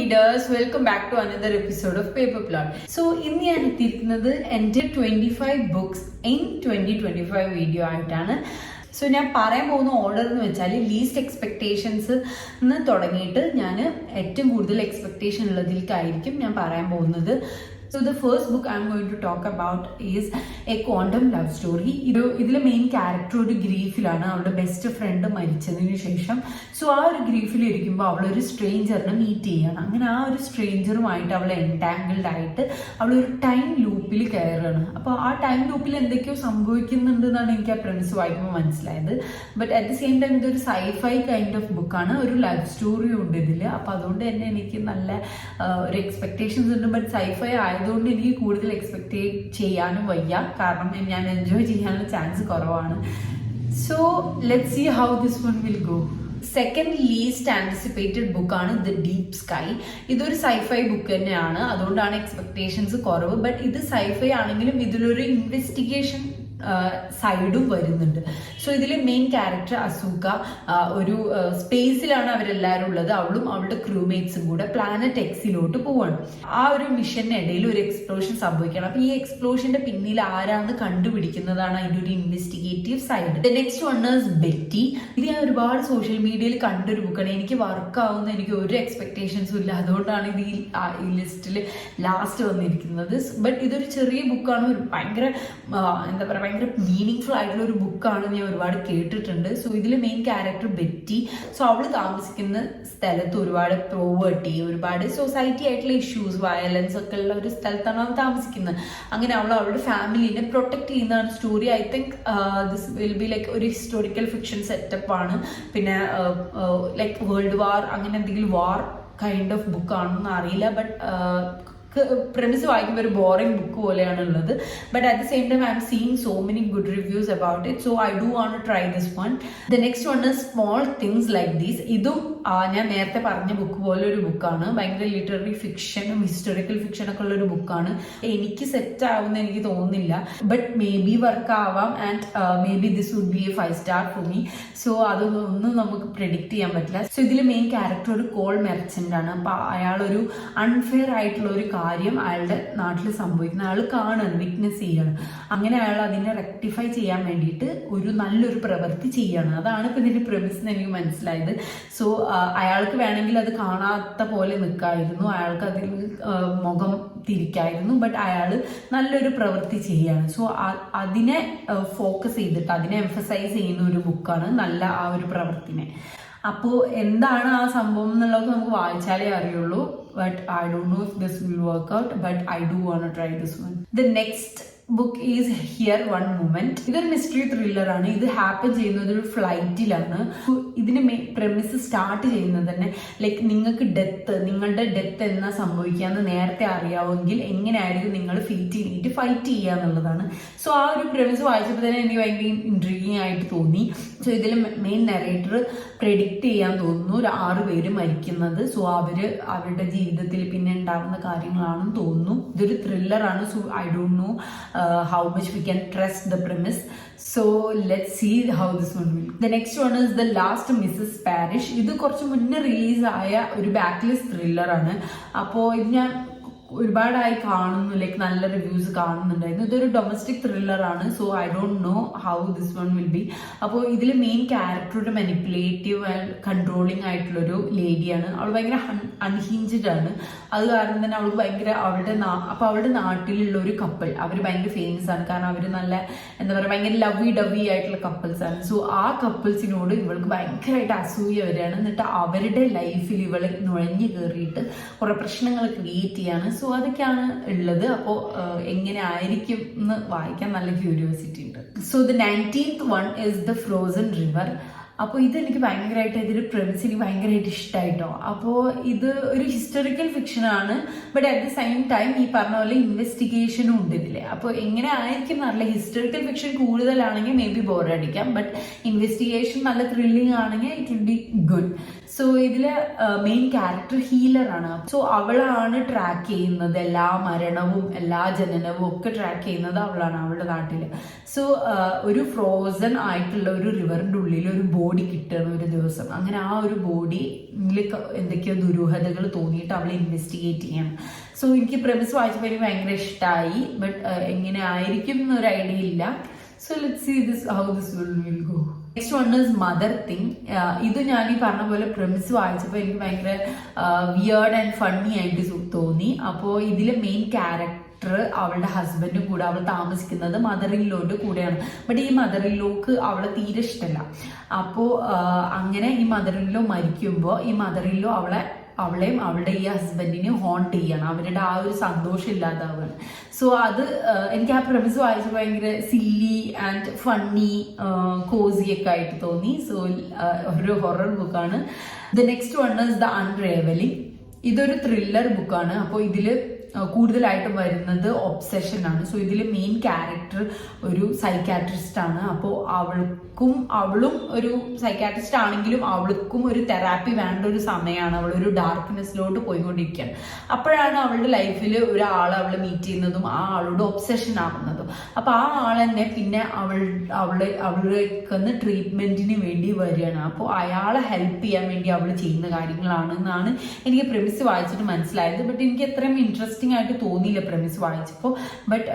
readers, welcome back to another episode of Paper Plot. So ഇന്ന് ഞാൻ എത്തിയിരിക്കുന്നത് എൻ്റെ 25 books in 2025 വീഡിയോ ആയിട്ടാണ്. സോ ഞാൻ പറയാൻ പോകുന്ന ഓർഡർ എന്ന് വെച്ചാൽ ലീസ്റ്റ് എക്സ്പെക്ടേഷൻസ് തുടങ്ങിയിട്ട് ഞാൻ ഏറ്റവും കൂടുതൽ എക്സ്പെക്ടേഷൻ ഉള്ളതിലേക്കായിരിക്കും ഞാൻ പറയാൻ പോകുന്നത്. So the first book I'm going to talk about is a quantum love story. ഇതിലെ മെയിൻ ക്യാരക്ടർ ഒരു ഗ്രീഫിലാണ്. അവളുടെ ബെസ്റ്റ് ഫ്രണ്ട് മരിച്ചതിന് ശേഷം ആ ഒരു ഗ്രീഫിൽ ഇരിക്കുമ്പോൾ അവളൊരു സ്ട്രേഞ്ചറിനെ മീറ്റ് ചെയ്യണം. അങ്ങനെ ആ ഒരു സ്ട്രേഞ്ചറുമായിട്ട് അവൾ എൻടാങ്കിൾഡ് ആയിട്ട് അവളൊരു ടൈം ലൂപ്പിൽ കയറുകയാണ്. അപ്പോൾ ആ ടൈം ലൂപ്പിൽ എന്തൊക്കെയോ സംഭവിക്കുന്നുണ്ട് എന്നാണ് എനിക്ക് ആ പ്രെമിസ് വായിക്കുമ്പോൾ മനസ്സിലായത്. But at the same time ഇതൊരു സൈഫൈ കൈൻഡ് ഓഫ് ബുക്കാണ്. ഒരു ലവ് സ്റ്റോറിയും ഉണ്ട് ഇതിൽ. അപ്പോൾ അതുകൊണ്ട് തന്നെ എനിക്ക് നല്ല ഒരു എക്സ്പെക്ടേഷൻസ് ഉണ്ട്. ബട്ട് സൈഫൈ അതുകൊണ്ട് എനിക്ക് കൂടുതൽ എക്സ്പെക്ട് ചെയ്യാനും വയ്യ, കാരണം ഞാൻ എൻജോയ് ചെയ്യാനുള്ള ചാൻസ് കുറവാണ്. So let's see how this one will go. Second least anticipated ബുക്കാണ് ദ ഡീപ് സ്കൈ. ഇതൊരു സൈഫൈ ബുക്ക് തന്നെയാണ്, അതുകൊണ്ടാണ് എക്സ്പെക്ടേഷൻസ് കുറവ്. ബട്ട് ഇത് സൈഫൈ ആണെങ്കിലും ഇതിലൊരു ഇൻവെസ്റ്റിഗേഷൻ സൈഡും വരുന്നുണ്ട്. സോ ഇതിലെ മെയിൻ ക്യാരക്ടർ അസൂക ഒരു സ്പേസിലാണ് അവരെല്ലാവരും ഉള്ളത്. അവളും അവളുടെ ക്രൂമേറ്റ്സും കൂടെ പ്ലാനറ്റ് എക്സിലോട്ട് പോവാണ്. ആ ഒരു മിഷനിനിടയിൽ ഒരു എക്സ്പ്ലോഷൻ സംഭവിക്കണം. അപ്പൊ ഈ എക്സ്പ്ലോഷന്റെ പിന്നിൽ ആരാന്ന് കണ്ടുപിടിക്കുന്നതാണ് അതിന്റെ ഒരു investigative side. The next one is Betty. ഇത് ഞാൻ ഒരുപാട് സോഷ്യൽ മീഡിയയിൽ കണ്ടൊരു ബുക്കാണ്. എനിക്ക് വർക്ക് ആവുന്ന എനിക്ക് ഒരു എക്സ്പെക്ടേഷൻസും ഇല്ല, അതുകൊണ്ടാണ് ഇത് ഈ ലിസ്റ്റിൽ ലാസ്റ്റ് വന്നിരിക്കുന്നത്. ബട്ട് ഇതൊരു ചെറിയ ബുക്കാണ്. ഒരു ഭയങ്കര എന്താ പറയുക, ഭയങ്കര മീനിങ് ഫുൾ ആയിട്ടുള്ള ഒരു ബുക്കാണ്. ഞാൻ ഒരുപാട് കേട്ടിട്ടുണ്ട്. സോ ഇതിലെ മെയിൻ ക്യാരക്ടർ ബെറ്റി. സോ അവള് താമസിക്കുന്ന സ്ഥലത്ത് ഒരുപാട് പ്രോവേർട്ടി, ഒരുപാട് സൊസൈറ്റി ആയിട്ടുള്ള ഇഷ്യൂസ്, വയലൻസ് ഒക്കെ ഉള്ള ഒരു സ്ഥലത്താണ് അവൾ താമസിക്കുന്നത്. അങ്ങനെ അവളുടെ ഫാമിലിനെ പ്രൊട്ടക്ട് ചെയ്യുന്നതാണ് story. I think this will be like ഒരു ഹിസ്റ്റോറിക്കൽ ഫിക്ഷൻ സെറ്റപ്പ് ആണ്. പിന്നെ ലൈക്ക് വേൾഡ് വാർ അങ്ങനെ എന്തെങ്കിലും വാർ കൈൻഡ് ഓഫ് ബുക്കാണെന്ന് അറിയില്ല. ബട്ട് premise വായിക്കുമ്പോൾ ഒരു ബോറിംഗ് ബുക്ക് പോലെയാണ് ഉള്ളത്. But at the same time I am seeing so many good reviews about it. So I do want to try this one. The next one is small things like these. ഇതും ഞാൻ നേരത്തെ പറഞ്ഞ book പോലെ ഒരു ബുക്കാണ്. ഭയങ്കര literary ഫിക്ഷനും historical fiction ഒക്കെ ഉള്ള ഒരു ബുക്കാണ്. എനിക്ക് സെറ്റ് ആവുമെന്ന് എനിക്ക് തോന്നുന്നില്ല. ബട്ട് മേ ബി വർക്ക് ആവാം. And maybe this would be a 5 star for me. So അതൊന്നും നമുക്ക് പ്രെഡിക്റ്റ് ചെയ്യാൻ പറ്റില്ല. സോ ഇതിൽ മെയിൻ ക്യാരക്ടർ ഒരു കോൾ മെർച്ചന്റ് ആണ്. അപ്പൊ അയാളൊരു അൺഫെയർ ആയിട്ടുള്ള ഒരു കാര്യം അയാളുടെ നാട്ടിൽ സംഭവിക്കുന്ന അയാൾ കാണുകയാണ്, വിറ്റ്നസ് ചെയ്യാണ്. അങ്ങനെ അയാൾ അതിനെ റെക്ടിഫൈ ചെയ്യാൻ വേണ്ടിയിട്ട് ഒരു നല്ലൊരു പ്രവൃത്തി ചെയ്യാണ്. അതാണ് ഇപ്പൊ ഇതിന്റെ പ്രെമിസ് എന്ന് എനിക്ക് മനസ്സിലായത്. സോ അയാൾക്ക് വേണമെങ്കിൽ അത് കാണാത്ത പോലെ നിൽക്കായിരുന്നു, അയാൾക്ക് അതിൽ മുഖം തിരിക്കായിരുന്നു. ബട്ട് അയാൾ നല്ലൊരു പ്രവൃത്തി ചെയ്യാണ്. സോ അതിനെ ഫോക്കസ് ചെയ്തിട്ട് അതിനെ എംഫസൈസ് ചെയ്യുന്ന ഒരു ബുക്കാണ് നല്ല ആ ഒരു പ്രവൃത്തിനെ. അപ്പോൾ എന്താണ് ആ സംഭവം എന്നുള്ളത് നമുക്ക് വായിച്ചാലേ അറിയുള്ളൂ. But I don't know if this will work out, but I do want to try this one. The next book is Here One Moment. ഇതൊരു മിസ്റ്ററി ത്രില്ലർ ആണ്. ഇത് ഹാപ്പൻ ചെയ്യുന്നത് ഒരു ഫ്ലൈറ്റിലാണ്. ഇതിന്റെ പ്രെമിസ് സ്റ്റാർട്ട് ചെയ്യുന്നത് തന്നെ ലൈക്ക് നിങ്ങളുടെ ഡെത്ത് എന്നാ സംഭവിക്കാന്ന് നേരത്തെ അറിയാമെങ്കിൽ എങ്ങനെയായിരിക്കും നിങ്ങൾ ഫൈറ്റ് ചെയ്യുക എന്നുള്ളതാണ്. സോ ആ ഒരു പ്രെമിസ് വായിച്ചപ്പോൾ തന്നെ എനിക്ക് ഭയങ്കര ഇൻട്രീഗിങ് ആയിട്ട് തോന്നി. സോ ഇതിൽ മെയിൻ നറേറ്റർ പ്രെഡിക്റ്റ് ചെയ്യാൻ തോന്നുന്നു ഒരു 6 പേര് മരിക്കുന്നത്. സോ അവരുടെ ജീവിതത്തിൽ പിന്നെ ഉണ്ടാവുന്ന കാര്യങ്ങളാണെന്ന് തോന്നുന്നു. ഇതൊരു ത്രില്ലറാണ്. So I don't know how much we can trust the premise. So let's see how this one will. The next one is The Last Mrs. Parrish. ഇത് കുറച്ച് മുന്നേ റിലീസ് ആയ ഒരു ബാക്ക്ലിസ്റ്റ് ത്രില്ലർ ആണ്. അപ്പോൾ ഇത് ഞാൻ ഒരുപാടായി കാണുന്നു, ലൈക്ക് നല്ല റിവ്യൂസ് കാണുന്നുണ്ടായിരുന്നു. ഇതൊരു ഡൊമസ്റ്റിക് ത്രില്ലർ ആണ്. So I don't know how this one will be. അപ്പോൾ ഇതിൽ മെയിൻ ക്യാരക്ടർ ഒരു മാനിപ്പുലേറ്റീവ് ആൻഡ് കൺട്രോളിങ് ആയിട്ടുള്ളൊരു ലേഡിയാണ്. അവൾ ഭയങ്കര അൺഹിഞ്ച്ഡ് ആണ്. അത് കാരണം തന്നെ അവൾക്ക് ഭയങ്കര അവളുടെ നാട്ടിലുള്ള ഒരു കപ്പിൾ അവർ ഭയങ്കര ഫേമസ് ആണ്. കാരണം അവർ നല്ല എന്താ പറയുക ഭയങ്കര ലവി ഡവി ആയിട്ടുള്ള കപ്പിൾസ് ആണ്. സോ ആ കപ്പിൾസിനോട് ഇവൾക്ക് ഭയങ്കരമായിട്ട് അസൂയ വരികയാണ്. എന്നിട്ട് അവരുടെ ലൈഫിൽ ഇവള് നുഴഞ്ഞു കയറിയിട്ട് കുറെ പ്രശ്നങ്ങൾ ക്രിയേറ്റ് ചെയ്യാണ്. സോ അതൊക്കെയാണ് ഉള്ളത്. അപ്പോൾ എങ്ങനെ ആയിരിക്കും എന്ന് വായിക്കാൻ നല്ല ക്യൂരിയോസിറ്റി ഉണ്ട്. So the 19th one is The Frozen River. അപ്പോൾ ഇതെനിക്ക് ഭയങ്കരമായിട്ട് ഇതിൽ പ്രെമിസ് എനിക്ക് ഭയങ്കരമായിട്ട് ഇഷ്ടമായിട്ടോ. അപ്പോൾ ഇത് ഒരു ഹിസ്റ്റോറിക്കൽ ഫിക്ഷനാണ്. But at the same time ഈ പറഞ്ഞ പോലെ ഇൻവെസ്റ്റിഗേഷനും ഉണ്ട് ഇതിൽ. അപ്പോൾ എങ്ങനെ ആയിരിക്കും നല്ല ഹിസ്റ്റോറിക്കൽ ഫിക്ഷൻ കൂടുതലാണെങ്കിൽ മേ ബി ബോറടിക്കാം. ബട്ട് ഇൻവെസ്റ്റിഗേഷൻ നല്ല ത്രില്ലിംഗ് ആണെങ്കിൽ it will be good. So ഇതിലെ മെയിൻ ക്യാരക്ടർ ഹീലറാണ്. സോ അവളാണ് ട്രാക്ക് ചെയ്യുന്നത്, എല്ലാ മരണവും എല്ലാ ജനനവും ഒക്കെ ട്രാക്ക് ചെയ്യുന്നത് അവളാണ് അവളുടെ നാട്ടില്. സോ ഒരു ഫ്രോസൺ ആയിട്ടുള്ള ഒരു റിവറിന്റെ ഉള്ളിൽ ഒരു ബോഡി കിട്ടുകയാണ് ഒരു ദിവസം. അങ്ങനെ ആ ഒരു ബോഡി എന്തൊക്കെയോ ദുരൂഹതകൾ തോന്നിയിട്ട് അവളെ ഇൻവെസ്റ്റിഗേറ്റ് ചെയ്യണം. സോ എനിക്ക് പ്രെമിസ് വായിച്ചപ്പോൾ എനിക്ക് ഭയങ്കര ഇഷ്ടമായി. ബട്ട് എങ്ങനെ ആയിരിക്കും എന്നൊരു ഐഡിയ ഇല്ല. So let's see how this will go. Next one is mother thing. ഇത് ഞാൻ ഈ പറഞ്ഞ പോലെ പ്രെമിസ് വായിച്ചപ്പോൾ എനിക്ക് ഭയങ്കര വിയേർഡ് ആൻഡ് ഫണ്ണി ആയിട്ട് തോന്നി. അപ്പോൾ ഇതിലെ മെയിൻ ക്യാരക്ടർ അവളുടെ ഹസ്ബൻഡും കൂടെ അവൾ താമസിക്കുന്നത് മദർ ഇൻ ലോയുടെ കൂടെയാണ്. ബട്ട് ഈ മദർ ഇൻ ലോക്ക് അവളെ തീരെ ഇഷ്ടമല്ല. അപ്പോൾ അങ്ങനെ ഈ മദർ ഇൻ ലോ മരിക്കുമ്പോൾ ഈ മദർ ഇൻ ലോ അവളെയും അവളുടെ ഈ ഹസ്ബൻഡിനെയും ഹോണ്ട് ചെയ്യണം. അവരുടെ ആ ഒരു സന്തോഷം ഇല്ലാതാവാണ്. സോ അത് എനിക്ക് ആ പ്രെമിസ് വായിച്ചപ്പോൾ ഭയങ്കര സില്ലി ആൻഡ് ഫണ്ണി കോസി ഒക്കെ ആയിട്ട് തോന്നി. സോ ഒരു ഹൊറർ ബുക്കാണ്. The next one is the unravelling. ഇതൊരു ത്രില്ലർ ബുക്കാണ്. അപ്പോൾ ഇതിൽ കൂടുതലായിട്ടും വരുന്നത് ഒബ്സെഷൻ ആണ്. സോ ഇതിൽ മെയിൻ ക്യാരക്ടർ ഒരു സൈക്കാട്രിസ്റ്റ് ആണ്. അപ്പോൾ അവളും ഒരു സൈക്കാട്രിസ്റ്റ് ആണെങ്കിലും അവൾക്കും ഒരു തെറാപ്പി വേണ്ട ഒരു സമയമാണ്. അവളൊരു ഡാർക്ക്നെസ്സിലോട്ട് പോയിക്കൊണ്ടിരിക്കുകയാണ്. അപ്പോഴാണ് അവളുടെ ലൈഫിൽ ഒരാൾ അവളെ മീറ്റ് ചെയ്യുന്നതും ആ ആളോട് ഒബ്സെഷൻ ആവുന്നതും. അപ്പൊ ആ ആൾ തന്നെ പിന്നെ അവൾക്ക് ട്രീറ്റ്മെന്റിന് വേണ്ടി വരികയാണ്. അപ്പോൾ അയാളെ ഹെൽപ്പ് ചെയ്യാൻ വേണ്ടി അവൾ ചെയ്യുന്ന കാര്യങ്ങളാണെന്നാണ് എനിക്ക് പ്രെമിസ് വായിച്ചിട്ട് മനസ്സിലായത്. ബട്ട് എനിക്ക് എത്രയും ഇൻട്രസ്റ്റിംഗ് ആയിട്ട് തോന്നിയില്ല പ്രെമിസ് വായിച്ചപ്പോൾ. ബട്ട്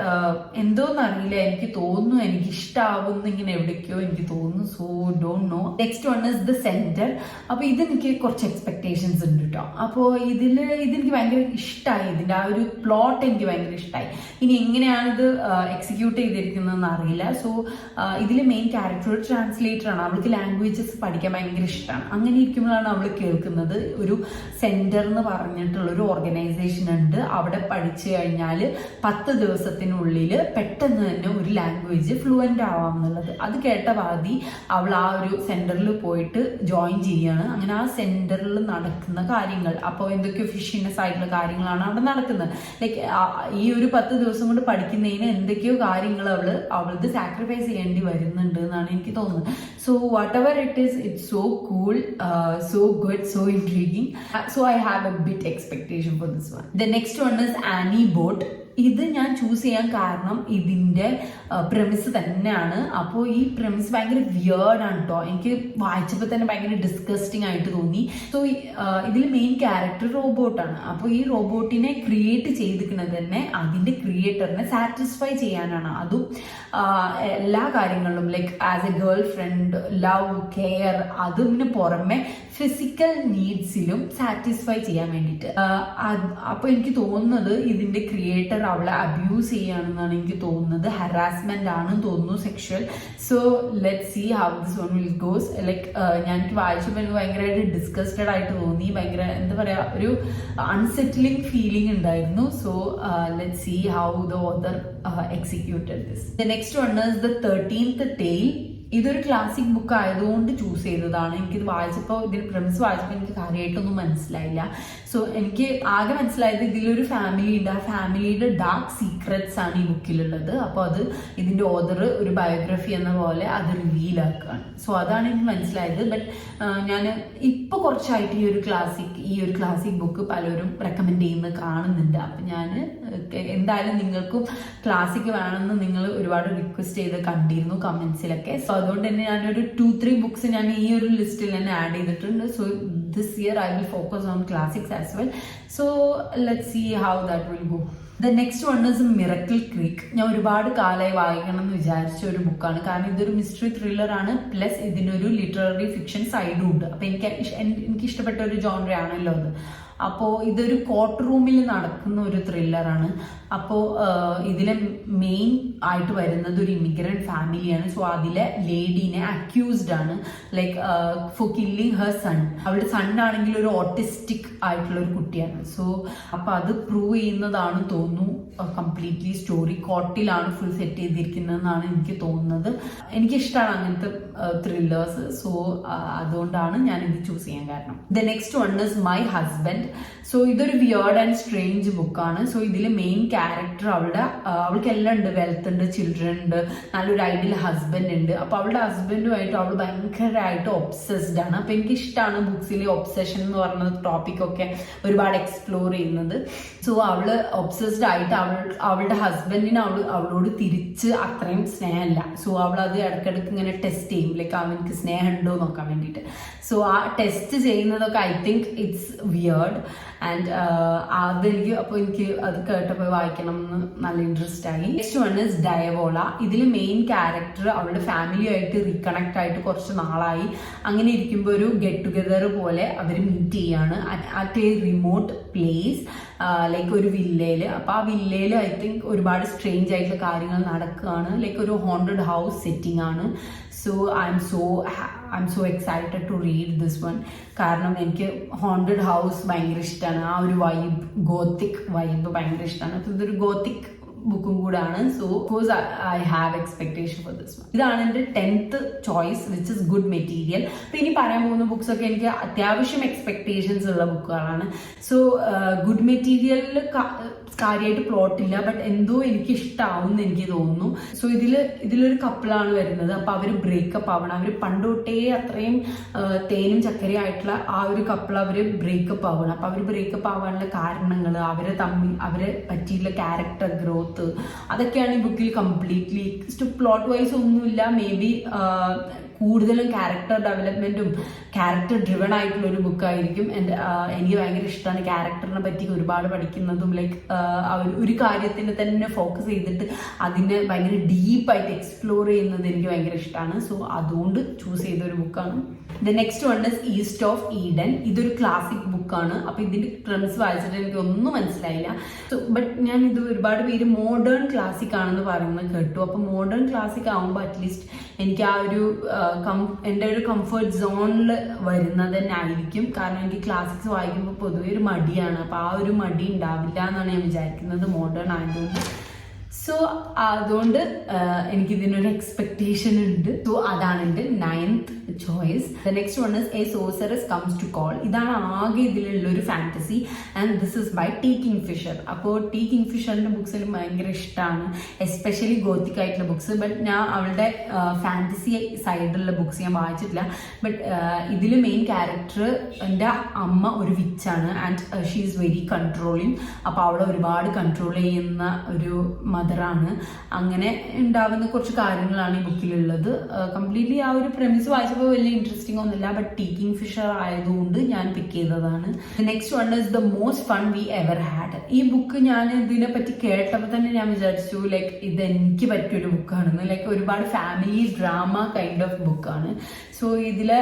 എന്തോന്നറിയില്ല, എനിക്ക് തോന്നുന്നു എനിക്ക് ഇഷ്ടാവുന്ന ഇങ്ങനെ എവിടേക്കോ എനിക്ക് തോന്നുന്നു. So don't know. Next one is the centre. അപ്പൊ ഇതെനിക്ക് കുറച്ച് എക്സ്പെക്ടേഷൻസ് ഉണ്ട് കേട്ടോ. അപ്പോൾ ഇതെനിക്ക് ഭയങ്കര ഇഷ്ടമായി. ഇതിന്റെ ആ ഒരു പ്ലോട്ട് എനിക്ക് ഭയങ്കര ഇഷ്ടമായി. ഇനി എങ്ങനെയാണ് ഇത് എക്സിക്യൂട്ട് ചെയ്തിരിക്കുന്നതെന്ന് അറിയില്ല. സോ ഇതിൽ മെയിൻ ക്യാരക്ടർ ഒരു ട്രാൻസ്ലേറ്റർ ആണ്. അവൾക്ക് ലാംഗ്വേജസ് പഠിക്കാൻ ഭയങ്കര ഇഷ്ടമാണ്. അങ്ങനെ ഇരിക്കുമ്പോഴാണ് അവൾ കേൾക്കുന്നത് ഒരു സെന്റർ എന്ന് പറഞ്ഞിട്ടുള്ള ഒരു ഓർഗനൈസേഷൻ ഉണ്ട്. അവിടെ പഠിച്ചു കഴിഞ്ഞാൽ 10 ദിവസത്തിനുള്ളിൽ പെട്ടെന്ന് തന്നെ ഒരു ലാംഗ്വേജ് ഫ്ലുവൻ്റ് ആവാം എന്നുള്ളത്. അത് കേട്ട പാതി അവൾ ആ ഒരു സെന്ററിൽ പോയിട്ട് ജോയിൻ ചെയ്യാണ്. അങ്ങനെ ആ സെന്ററിൽ നടക്കുന്ന കാര്യങ്ങൾ, അപ്പോൾ എന്തൊക്കെയോ ഫിഷിനെസ് ആയിട്ടുള്ള കാര്യങ്ങളാണ് അവിടെ നടക്കുന്നത്. ലൈക്ക് ഈ ഒരു 10 ദിവസം കൊണ്ട് പഠിക്കുന്നതിന് എന്തൊക്കെയോ കാര്യങ്ങൾ അവൾക്ക് സാക്രിഫൈസ് ചെയ്യേണ്ടി വരുന്നുണ്ട് എന്നാണ് എനിക്ക് തോന്നുന്നത്. So what ever it is, it's so cool, so good, so intriguing. So I have A bit expectation for this one. The next one is Annie boat. ഇത് ഞാൻ ചൂസ് ചെയ്യാൻ കാരണം ഇതിന്റെ പ്രെമിസ് തന്നെയാണ്. അപ്പോൾ ഈ പ്രെമിസ് ഭയങ്കര വിയേർഡ് ആണ് കേട്ടോ. എനിക്ക് വായിച്ചപ്പോൾ തന്നെ ഭയങ്കര ഡിസ്കസ്റ്റിംഗ് ആയിട്ട് തോന്നി. സോ ഇതിൽ മെയിൻ ക്യാരക്ടർ റോബോട്ടാണ്. അപ്പോൾ ഈ റോബോട്ടിനെ ക്രിയേറ്റ് ചെയ്തിരിക്കുന്നത് തന്നെ അതിന്റെ ക്രിയേറ്ററിനെ സാറ്റിസ്ഫൈ ചെയ്യാനാണ്. അതും എല്ലാ കാര്യങ്ങളിലും like as A girl friend, love, care, അതിന് പുറമെ ഫിസിക്കൽ നീഡ്സിലും സാറ്റിസ്ഫൈ ചെയ്യാൻ വേണ്ടിയിട്ട്. അപ്പോൾ എനിക്ക് തോന്നുന്നത് ഇതിന്റെ ക്രിയേറ്റർ അവളെ അബ്യൂസ് ചെയ്യാണെന്നാണ് എനിക്ക് തോന്നുന്നത്. ഹറാസ്മെന്റ് ആണെന്ന് തോന്നുന്നു, sexual. So let see how this one will goes. Like എനിക്ക് വായിച്ചപ്പോൾ എനിക്ക് ഭയങ്കരമായിട്ട് ഡിസ്കസ്റ്റഡ് ആയിട്ട് തോന്നി. ഭയങ്കര എന്താ പറയാ, ഒരു അൺസെറ്റിലിംഗ് ഫീലിംഗ് ഉണ്ടായിരുന്നു. So let see how the author executed this. The next one is the 13th Tale. ഇതൊരു ക്ലാസിക് ബുക്ക് ആയതുകൊണ്ട് ചൂസ് ചെയ്തതാണ്. എനിക്കിത് വായിച്ചപ്പോൾ, ഇതിൽ പ്രെമിസ് വായിച്ചപ്പോൾ എനിക്ക് കാര്യമായിട്ടൊന്നും മനസ്സിലായില്ല. സോ എനിക്ക് ആകെ മനസ്സിലായത് ഇതിലൊരു ഫാമിലി ഉണ്ട്. ആ ഫാമിലിയുടെ ഡാർക്ക് സീക്രറ്റ്സ് ആണ് ഈ ബുക്കിലുള്ളത്. അപ്പോൾ അത് ഇതിന്റെ ഓതർ ഒരു ബയോഗ്രഫി എന്ന പോലെ അത് റിവീൽ ആക്കുകയാണ്. സോ അതാണ് എനിക്ക് മനസ്സിലായത്. ബട്ട് ഞാൻ ഇപ്പോൾ കുറച്ചായിട്ട് ഈ ഒരു ക്ലാസിക് ബുക്ക് പലരും റെക്കമെൻഡ് ചെയ്യുന്നത് കാണുന്നുണ്ട്. അപ്പം ഞാൻ എന്തായാലും നിങ്ങൾക്കും ക്ലാസിക് വേണമെന്ന് നിങ്ങൾ ഒരുപാട് റിക്വസ്റ്റ് ചെയ്ത് കണ്ടിരുന്നു കമന്റ്സിലൊക്കെ. സോ അതുകൊണ്ട് തന്നെ ഞാനൊരു 2-3 ബുക്സ് ഞാൻ ഈ ഒരു ലിസ്റ്റിൽ തന്നെ ആഡ് ചെയ്തിട്ടുണ്ട്. So this year I will focus on classics as well. So let's see how that will go. The next one is miracle creek. ഞാൻ ഒരുപാട് കാലമായി വായിക്കണം എന്ന് വിചാരിച്ച ഒരു ബുക്കാണ്. കാരണം ഇതൊരു മിസ്റ്ററി ത്രില്ലർ ആണ്, പ്ലസ് ഇതിനൊരു ലിറ്റററി ഫിക്ഷൻ സൈഡും ഉണ്ട്. അപ്പൊ എനിക്ക് ഇഷ്ടപ്പെട്ട ഒരു ജോൺറ ആണല്ലോ അത്. അപ്പോൾ ഇതൊരു കോർട്ട് റൂമിൽ നടക്കുന്ന ഒരു ത്രില്ലറാണ്. അപ്പോൾ ഇതിലെ മെയിൻ ആയിട്ട് വരുന്നത് ഒരു ഇമിഗ്രന്റ് ഫാമിലിയാണ്. സോ അതിലെ ലേഡീനെ അക്യൂസ്ഡ് ആണ് like for killing her son. അവളുടെ സൺ ആണെങ്കിൽ ഒരു ഓട്ടിസ്റ്റിക് ആയിട്ടുള്ള ഒരു കുട്ടിയാണ്. സോ അപ്പൊ അത് പ്രൂവ് ചെയ്യുന്നതാണ് തോന്നുന്നു കംപ്ലീറ്റ്ലി സ്റ്റോറി. കോർട്ടിലാണ് ഫുൾ സെറ്റ് ചെയ്തിരിക്കുന്നതെന്നാണ് എനിക്ക് തോന്നുന്നത്. എനിക്കിഷ്ടമാണ് അങ്ങനത്തെ ത്രില്ലേഴ്സ്. സോ അതുകൊണ്ടാണ് ഞാൻ ഇത് ചൂസ് ചെയ്യാൻ കാരണം. The next one is my husband. So ഇതൊരു വിയേർഡ് ആൻഡ് സ്ട്രേഞ്ച് ബുക്കാണ്. സോ ഇതിൽ മെയിൻ ക്യാരക്ടർ അവൾക്ക് എല്ലാം ഉണ്ട്, വെൽത്ത് ഉണ്ട്, ചിൽഡ്രൻ ഉണ്ട്, നല്ലൊരു ഐഡിയൽ ഹസ്ബൻഡ് ഉണ്ട്. അപ്പോൾ അവളുടെ ഹസ്ബൻഡുമായിട്ട് അവൾ ഭയങ്കരമായിട്ട് ഒബ്സസ്ഡ് ആണ്. അപ്പോൾ എനിക്ക് ഇഷ്ടമാണ് ബുക്സിലെ ഒബ്സഷൻ എന്ന് പറഞ്ഞ ടോപ്പിക്കൊക്കെ ഒരുപാട് എക്സ്പ്ലോർ ചെയ്യുന്നത്. സോ അവള് ഒബ്സസ്ഡ് ആയിട്ട് അവളുടെ ഹസ്ബൻഡിന് അവളോട് തിരിച്ച് അത്രയും സ്നേഹമില്ല. സോ അവൾ അത് ഇടയ്ക്കിടയ്ക്ക് ഇങ്ങനെ ടെസ്റ്റ് ചെയ്യും, ലൈക്ക് അവനക്ക് സ്നേഹം ഉണ്ടോ നോക്കാൻ വേണ്ടിയിട്ട്. സോ ആ ടെസ്റ്റ് ചെയ്യുന്നതൊക്കെ I think it's weird and അതെനിക്ക് അപ്പോൾ എനിക്ക് അത് കേട്ടപ്പോൾ വായിക്കണം എന്ന് നല്ല ഇൻട്രസ്റ്റ് ആയി. Next one is Diavola. ഇതിൽ മെയിൻ ക്യാരക്ടർ അവളുടെ ഫാമിലിയായിട്ട് റീകണക്ട് ആയിട്ട് കുറച്ച് നാളായി. അങ്ങനെ ഇരിക്കുമ്പോൾ ഒരു ഗെറ്റ് ടുഗദർ പോലെ അവർ മീറ്റ് ചെയ്യാണ് at a remote place, like ഒരു വില്ലയിൽ. അപ്പോൾ ആ വില്ലയിൽ ഐ തിങ്ക് ഒരുപാട് സ്ട്രേഞ്ച് ആയിട്ടുള്ള കാര്യങ്ങൾ നടക്കുകയാണ്, ലൈക്ക് ഒരു ഹോണ്ടഡ് ഹൗസ് സെറ്റിംഗ് ആണ്. So I am so excited to read this one. കാരണം എനിക്ക് ഹോണ്ടഡ് ഹൗസ് ഭയങ്കര ഇഷ്ടമാണ്, ആ ഒരു വൈബ്, ഗോത്തിക് വൈബ് ഭയങ്കര ഇഷ്ടമാണ്. അപ്പോൾ ഇതൊരു ഗോത്തിക് ബുക്കും കൂടാണ്. So course I have expectation for this one. ഇതാണ് എൻ്റെ 10th choice, which is good material. അപ്പോൾ ഇനി പറയാൻ പോകുന്ന ബുക്സ് ഒക്കെ എനിക്ക് അത്യാവശ്യം എക്സ്പെക്ടേഷൻസ് ഉള്ള ബുക്കുകളാണ്. സോ ഗുഡ് മെറ്റീരിയലിൽ കാര്യമായിട്ട് പ്ലോട്ടില്ല, ബട്ട് എന്തോ എനിക്ക് ഇഷ്ടമാവും എന്ന് എനിക്ക് തോന്നുന്നു. സോ ഇതിലൊരു കപ്പിളാണ് വരുന്നത്. അപ്പോൾ അവർ ബ്രേക്കപ്പ് ആവണം. അവർ പണ്ട് തൊട്ടേ അത്രയും തേനും ചക്കരയും ആയിട്ടുള്ള ആ ഒരു കപ്പിൾ അവർ ബ്രേക്കപ്പ് ആവണം. അപ്പോൾ അവർ ബ്രേക്കപ്പ് ആവാനുള്ള കാരണങ്ങൾ, അവരെ പറ്റിയിട്ടുള്ള ക്യാരക്ടർ ഗ്രോത്ത്, അതൊക്കെയാണ് ഈ ബുക്കിൽ കംപ്ലീറ്റ്ലി. പ്ലോട്ട് വൈസ് ഒന്നുമില്ല, മേ ബി കൂടുതലും ക്യാരക്ടർ ഡെവലപ്മെന്റും ക്യാരക്ടർ ഡ്രിവൺ ആയിട്ടുള്ള ഒരു ബുക്കായിരിക്കും. എനിക്ക് ഭയങ്കര ഇഷ്ടമാണ് ക്യാരക്ടറിനെ പറ്റി ഒരുപാട് പഠിക്കുന്നതും, ലൈക്ക് ഒരു കാര്യത്തിന് തന്നെ ഫോക്കസ് ചെയ്തിട്ട് അതിനെ ഭയങ്കര ഡീപ്പായിട്ട് എക്സ്പ്ലോർ ചെയ്യുന്നത് എനിക്ക് ഭയങ്കര ഇഷ്ടമാണ്. സോ അതുകൊണ്ട് ചൂസ് ചെയ്ത ഒരു ബുക്കാണ്. The next one is east of Eden. ഇതൊരു ക്ലാസിക് ബുക്കാണ്. അപ്പോൾ ഇതിന്റെ ട്രെൻഡ്സ് വായിച്ചിട്ട് എനിക്ക് ഒന്നും മനസ്സിലായില്ല. സോ ബട്ട് ഞാൻ ഇത് ഒരുപാട് പേര് മോഡേൺ ക്ലാസിക് ആണെന്ന് പറയുന്നത് കേട്ടു. അപ്പോൾ മോഡേൺ ക്ലാസിക് ആകുമ്പോൾ അറ്റ്ലീസ്റ്റ് എനിക്ക് ആ ഒരു എൻ്റെ ഒരു കംഫർട്ട് സോണിൽ വരുന്നത് തന്നെ ആയിരിക്കും. കാരണം എനിക്ക് ക്ലാസിക്സ് വായിക്കുമ്പോൾ പൊതുവെ ഒരു മടിയാണ്. അപ്പോൾ ആ ഒരു മടി ഉണ്ടാവില്ല എന്നാണ് ഞാൻ വിചാരിക്കുന്നത് മോഡേൺ ആയതുകൊണ്ട്. സോ അതുകൊണ്ട് എനിക്ക് ഇതിനൊരു എക്സ്പെക്ടേഷൻ ഉണ്ട്. സോ അതാണ് എൻ്റെ 9th choice. The next one is a sorceress comes to call. ഇതാണ് ആകെ ഇതിലുള്ള ഒരു fantasy and this is by T Kingfisher. അപ്പോൾ ടി കിങ്ഫിഷറിന്റെ ബുക്സ് എനിക്ക് ഭയങ്കര ഇഷ്ടമാണ്, എസ്പെഷ്യലി ഗോത്തിക് ആയിട്ടുള്ള ബുക്സ്. ബട്ട് ഞാൻ അവളുടെ ഫാന്റസി സൈഡിലുള്ള ബുക്സ് ഞാൻ വായിച്ചിട്ടില്ല. ബട്ട് ഇതിൽ മെയിൻ ക്യാരക്ടർ എൻ്റെ അമ്മ ഒരു വിച്ചാണ് and she is very controlling. അപ്പോൾ അവളെ ഒരുപാട് കൺട്രോൾ ചെയ്യുന്ന ഒരു മദറാണ്. അങ്ങനെ ഉണ്ടാവുന്ന കുറച്ച് കാര്യങ്ങളാണ് ഈ ബുക്കിലുള്ളത്. കംപ്ലീറ്റ്ലി ആ ഒരു പ്രെമിസ് വായിച്ചപ്പോൾ വലിയ ഇൻട്രസ്റ്റിംഗ് ഒന്നുമില്ല, ബട്ട് ടി കിങ്ഫിഷർ ആയതുകൊണ്ട് ഞാൻ പിക്ക് ചെയ്തതാണ്. Next one is the most fun we ever had. ഈ ബുക്ക് ഞാൻ ഇതിനെ പറ്റി കേട്ടപ്പോൾ തന്നെ ഞാൻ വിചാരിച്ചു ലൈക്ക് ഇത് എനിക്ക് പറ്റിയൊരു ബുക്കാണെന്ന്. ലൈക്ക് ഒരുപാട് ഫാമിലി ഡ്രാമ കൈൻഡ് ഓഫ് ബുക്കാണ്. സോ ഇതില്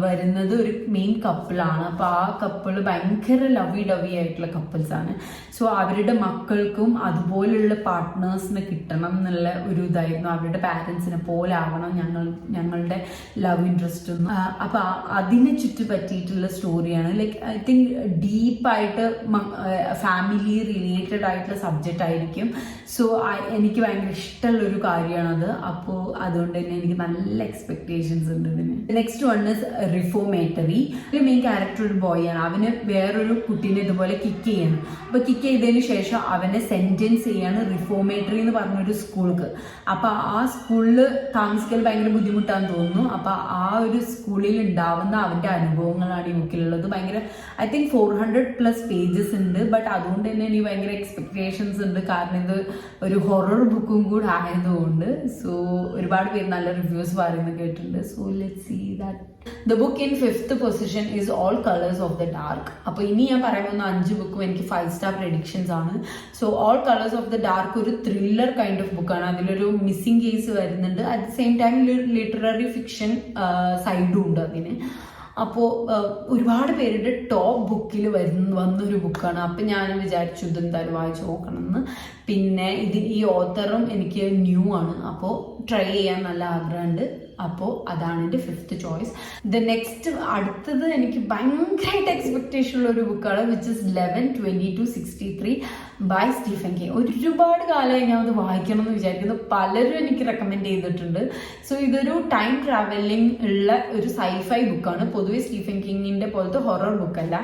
വരുന്നത് ഒരു മെയിൻ കപ്പിളാണ്. അപ്പോൾ ആ കപ്പിള് ഭയങ്കര ലവി ആയിട്ടുള്ള കപ്പിൾസ് ആണ്. സോ അവരുടെ മക്കൾക്കും അതുപോലുള്ള പാർട്ട്നേഴ്സിനെ കിട്ടണം എന്നുള്ള ഒരു ഇതായിരുന്നു. അവരുടെ പാരൻസിനെ പോലെ ആവണം ഞങ്ങളുടെ ലവ് ഇൻട്രസ്റ്റ്. അപ്പൊ അതിനെ ചുറ്റിപ്പറ്റിയിട്ടുള്ള സ്റ്റോറിയാണ്. ലൈക്ക് ഐ തിങ്ക് ഡീപ്പായിട്ട് ഫാമിലി റിലേറ്റഡ് ആയിട്ടുള്ള സബ്ജക്റ്റ് ആയിരിക്കും. സോ എനിക്ക് ഭയങ്കര ഇഷ്ടമുള്ള ഒരു കാര്യമാണത്. അപ്പോൾ അതുകൊണ്ട് തന്നെ എനിക്ക് നല്ല എക്സ്പെക്ടേഷൻസ് ഉണ്ട് ഇതിന്. Next one is reformatory. Main character ഒരു ബോയ് ആണ്. അവന് വേറൊരു കുട്ടീനെ ഇതുപോലെ കിക്ക് ചെയ്യണം. അപ്പൊ കിക്ക് ചെയ്തതിന് ശേഷം അവനെ സെന്റൻസ് ചെയ്യാണ് റിഫോമേറ്ററി എന്ന് പറഞ്ഞൊരു സ്കൂൾക്ക്. അപ്പൊ ആ സ്കൂളിൽ താമസിക്കൽ ഭയങ്കര ബുദ്ധിമുട്ടാന്ന് തോന്നുന്നു. അപ്പൊ ആ ഒരു സ്കൂളിൽ ഉണ്ടാവുന്ന അവന്റെ അനുഭവങ്ങളാണ് ഈ ബുക്കിലുള്ളത്. ഭയങ്കര ഐ തിങ്ക് 400+ പേജസ് ഉണ്ട്. ബട്ട് അതുകൊണ്ട് തന്നെ എനിക്ക് ഭയങ്കര എക്സ്പെക്ടേഷൻസ് ഉണ്ട്. കാരണം ഇത് ഒരു ഹൊറർ ബുക്കും കൂടെ ആയതുകൊണ്ട്. സോ ഒരുപാട് പേര് നല്ല റിവ്യൂസ് പറയുന്നത് കേട്ടിട്ടുണ്ട്. So let's see that. The book in 5th position is all colours of the dark. അപ്പോൾ ഇനി ഞാൻ പറയാൻ പോകുന്ന 5 ബുക്കും എനിക്ക് 5 സ്റ്റാർ പ്രെഡിക്ഷൻസ് ആണ്. So all colours of the dark ഒരു ത്രില്ലർ കൈൻഡ് ഓഫ് ബുക്കാണ്. അതിലൊരു മിസ്സിംഗ് കേസ് വരുന്നുണ്ട്. At the same time literary fiction സൈഡും ഉണ്ട് അതിന്. അപ്പോൾ ഒരുപാട് പേരുടെ ടോപ്പ് ബുക്കിൽ വന്നൊരു ബുക്കാണ്. അപ്പം ഞാൻ വിചാരിച്ചു ഇതെന്തായാലും വായിച്ചു നോക്കണം എന്ന്. പിന്നെ ഈ ഓത്തറും എനിക്ക് ന്യൂ ആണ്. അപ്പോൾ ട്രൈ ചെയ്യാൻ നല്ല ആഗ്രഹമുണ്ട്. അപ്പോൾ അതാണ് എൻ്റെ 5th ചോയ്സ്. അടുത്തത് എനിക്ക് ഭയങ്കരമായിട്ട് എക്സ്പെക്ടേഷൻ ഉള്ള ഒരു ബുക്കാണ്, which is 11/22/63 by Stephen King. ഒരുപാട് കാലമായി ഞാൻ അത് വായിക്കണം എന്ന് വിചാരിക്കുന്നു. പലരും എനിക്ക് റെക്കമെൻഡ് ചെയ്തിട്ടുണ്ട്. സോ ഇതൊരു ടൈം ട്രാവലിംഗ് ഉള്ള ഒരു സൈഫൈ ബുക്കാണ്. പൊതുവെ സ്റ്റീഫൻ കിങ്ങിന്റെ പോലത്തെ ഹൊറർ ബുക്കല്ല.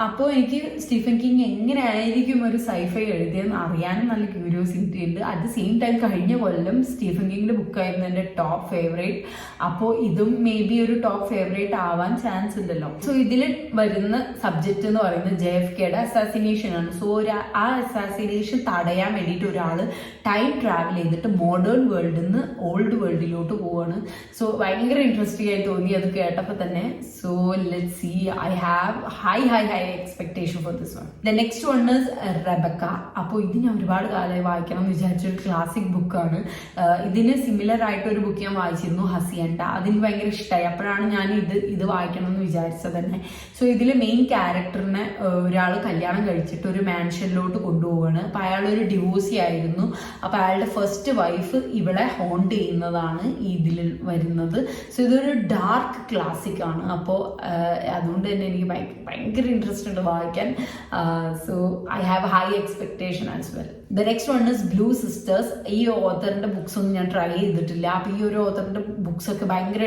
അപ്പോൾ എനിക്ക് സ്റ്റീഫൻ കിങ് എങ്ങനെയായിരിക്കും ഒരു സൈഫൈ എഴുതിയെന്ന് അറിയാനും നല്ല ക്യൂരിയോസിറ്റി ഉണ്ട്. അറ്റ് ദ സെയിം ടൈം കഴിഞ്ഞ കൊല്ലം സ്റ്റീഫൻ കിങ്ങിന്റെ ബുക്കായിരുന്നു എൻ്റെ ടോപ്പ് ഫേവറേറ്റ്. അപ്പോൾ ഇതും മേ ബി ഒരു ടോപ്പ് ഫേവറേറ്റ് ആവാൻ ചാൻസ് ഉണ്ടല്ലോ. സോ ഇതിൽ വരുന്ന സബ്ജക്റ്റ് എന്ന് പറയുന്നത് JFKയുടെ അസാസിനേഷൻ ആണ്. സോ ആ അസാസിനേഷൻ തടയാൻ വേണ്ടിയിട്ട് ഒരാൾ ടൈം ട്രാവൽ ചെയ്തിട്ട് മോഡേൺ വേൾഡിൽ നിന്ന് ഓൾഡ് വേൾഡിലോട്ട് പോവാണ്. സോ ഭയങ്കര ഇൻട്രസ്റ്റിംഗ് ആയി തോന്നി അത് കേട്ടപ്പോൾ തന്നെ. So let's see, I have high expectation for this one. The next one is Rebecca. അപ്പോൾ ഇത് ഞാൻ ഒരുപാട് കാലമായി വായിക്കണം എന്ന് വിചാരിച്ചൊരു ക്ലാസിക് ബുക്കാണ്. ഇതിന് സിമിലർ ആയിട്ട് ഒരു ബുക്ക് ഞാൻ വായിച്ചിരുന്നു, ഹസിയണ്ട. അതെനിക്ക് ഭയങ്കര ഇഷ്ടമായി. അപ്പോഴാണ് ഞാൻ ഇത് വായിക്കണം എന്ന് വിചാരിച്ചത് തന്നെ. സോ ഇതിൽ മെയിൻ ക്യാരക്ടറിനെ ഒരാൾ കല്യാണം കഴിച്ചിട്ട് ഒരു മാൻഷനിലോട്ട് കൊണ്ടുപോവാണ്. അപ്പോൾ അയാളൊരു ഡിവോഴ്സി ആയിരുന്നു. അപ്പോൾ അയാളുടെ ഫസ്റ്റ് വൈഫ് ഇവളെ ഹോണ്ട് ചെയ്യുന്നതാണ് ഇതിൽ വരുന്നത്. സോ ഇതൊരു ഡാർക്ക് ക്ലാസിക് ആണ്. അപ്പോൾ അതുകൊണ്ട് തന്നെ എനിക്ക് ഭയങ്കര ഇൻട്രസ്റ്റ് ഉണ്ട് വായിക്കാൻ. So I have high expectation as well. The next one is blue sisters. ഈ ഓത്തറിന്റെ ബുക്സ് ഒന്നും ഞാൻ ട്രൈ ചെയ്തിട്ടില്ല. അപ്പോൾ ഈ ഒരു ഓത്തറിന്റെ ബുക്സ് ഒക്കെ ഭയങ്കര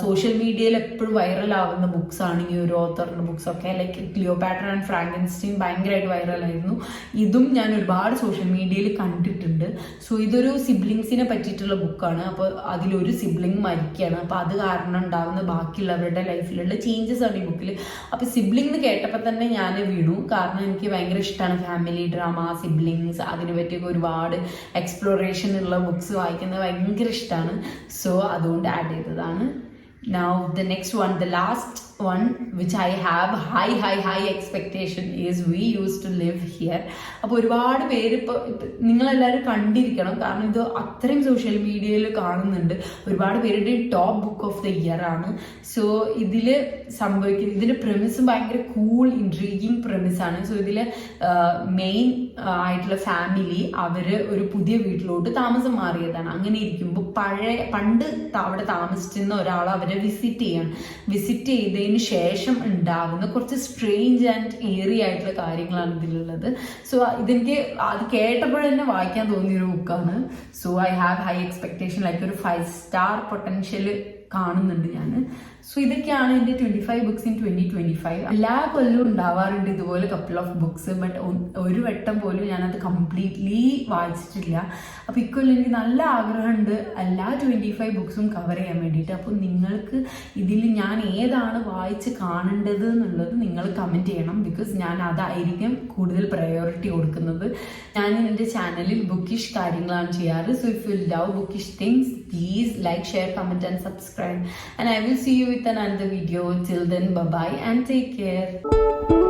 സോഷ്യൽ മീഡിയയിൽ എപ്പോഴും വൈറലാവുന്ന ബുക്സ് ആണ് ഈ ഒരു ഓത്തറിന്റെ ബുക്സ് ഒക്കെ. ലൈക്ക് ക്ലിയോപാട്ര ആൻഡ് ഫ്രാങ്കൻസ്റ്റീൻ ഭയങ്കരമായിട്ട് വൈറലായിരുന്നു. ഇതും ഞാൻ ഒരുപാട് സോഷ്യൽ മീഡിയയിൽ കണ്ടിട്ടുണ്ട്. സോ ഇതൊരു സിബ്ലിങ്സിനെ പറ്റിയിട്ടുള്ള ബുക്കാണ്. അപ്പോൾ അതിലൊരു സിബ്ലിങ് മരിക്കുകയാണ്. അപ്പോൾ അത് കാരണം ഉണ്ടാകുന്ന ബാക്കിയുള്ളവരുടെ ലൈഫിലുള്ള ചേഞ്ചസ് ആണ് ഈ ബുക്കിൽ. അപ്പോൾ സിബ്ലിംഗ് എന്ന് കേട്ടപ്പോൾ തന്നെ ഞാൻ വീണു. കാരണം എനിക്ക് ഭയങ്കര ഇഷ്ടമാണ് ഫാമിലി ഡ്രാമ, സിബ്ലിങ്സ്, അതിനെ പറ്റിയൊക്കെ ഒരുപാട് എക്സ്പ്ലോറേഷൻ ഉള്ള ബുക്സ് വായിക്കുന്നത് ഭയങ്കര ഇഷ്ടമാണ്. സോ അതുകൊണ്ട് ആഡ് ചെയ്തതാണ്. Now the next one, the last one which I have high expectation is We Used to Live Here. അപ്പോൾ ഒരുപാട് പേര് ഇപ്പോൾ നിങ്ങളെല്ലാവരും കണ്ടിരിക്കണം, കാരണം ഇത് അത്രയും സോഷ്യൽ മീഡിയയിൽ കാണുന്നുണ്ട്. ഒരുപാട് പേരുടെ top book of the year ആണ്. സോ ഇതിൽ സംഭവിക്കുന്നത്, ഇതിൻ്റെ പ്രമിസും ഭയങ്കര കൂൾ ഇൻട്രീഗിങ് പ്രമിസാണ്. സോ ഇതിൽ മെയിൻ ആയിട്ടുള്ള ഫാമിലി അവർ ഒരു പുതിയ വീട്ടിലോട്ട് താമസം മാറിയതാണ്. അങ്ങനെ ഇരിക്കുമ്പോൾ പണ്ട് അവിടെ താമസിച്ചിരുന്ന ഒരാൾ അവരെ വിസിറ്റ് ചെയ്തതിന് ശേഷം ഉണ്ടാകുന്ന കുറച്ച് സ്ട്രേഞ്ച് ആൻഡ് ഏറി ആയിട്ടുള്ള കാര്യങ്ങളാണ് ഇതിലുള്ളത്. സോ ഇതെനിക്ക് അത് കേട്ടപ്പോഴെന്നെ വായിക്കാൻ തോന്നിയൊരു ബുക്കാണ്. So I have high expectation, like ഒരു 5 സ്റ്റാർ പൊട്ടൻഷ്യൽ കാണുന്നുണ്ട് ഞാൻ. സോ ഇതൊക്കെയാണ് എൻ്റെ 25 ബുക്സ് ഇൻ 2025. എല്ലാ കൊല്ലവും ഉണ്ടാവാറുണ്ട് ഇതുപോലെ കപ്പിൾ ഓഫ് ബുക്സ്. ബട്ട് ഒരു വട്ടം പോലും ഞാനത് കംപ്ലീറ്റ്ലി വായിച്ചിട്ടില്ല. അപ്പോൾ ഇക്കൊല്ലം എനിക്ക് നല്ല ആഗ്രഹമുണ്ട് എല്ലാ 25 ബുക്സും കവർ ചെയ്യാൻ വേണ്ടിയിട്ട്. അപ്പോൾ നിങ്ങൾക്ക് ഇതിൽ ഞാൻ ഏതാണ് വായിച്ച് കാണേണ്ടത് എന്നുള്ളത് നിങ്ങൾ കമൻറ്റ് ചെയ്യണം. ബിക്കോസ് ഞാൻ അതായിരിക്കും കൂടുതൽ പ്രയോറിറ്റി കൊടുക്കുന്നത്. ഞാൻ എൻ്റെ ചാനലിൽ ബുക്കിഷ് കാര്യങ്ങളാണ് ചെയ്യാറ്. So if you love Bookish things, please like, share, comment and subscribe, and I will see you with another video. Till then, bye bye and take care.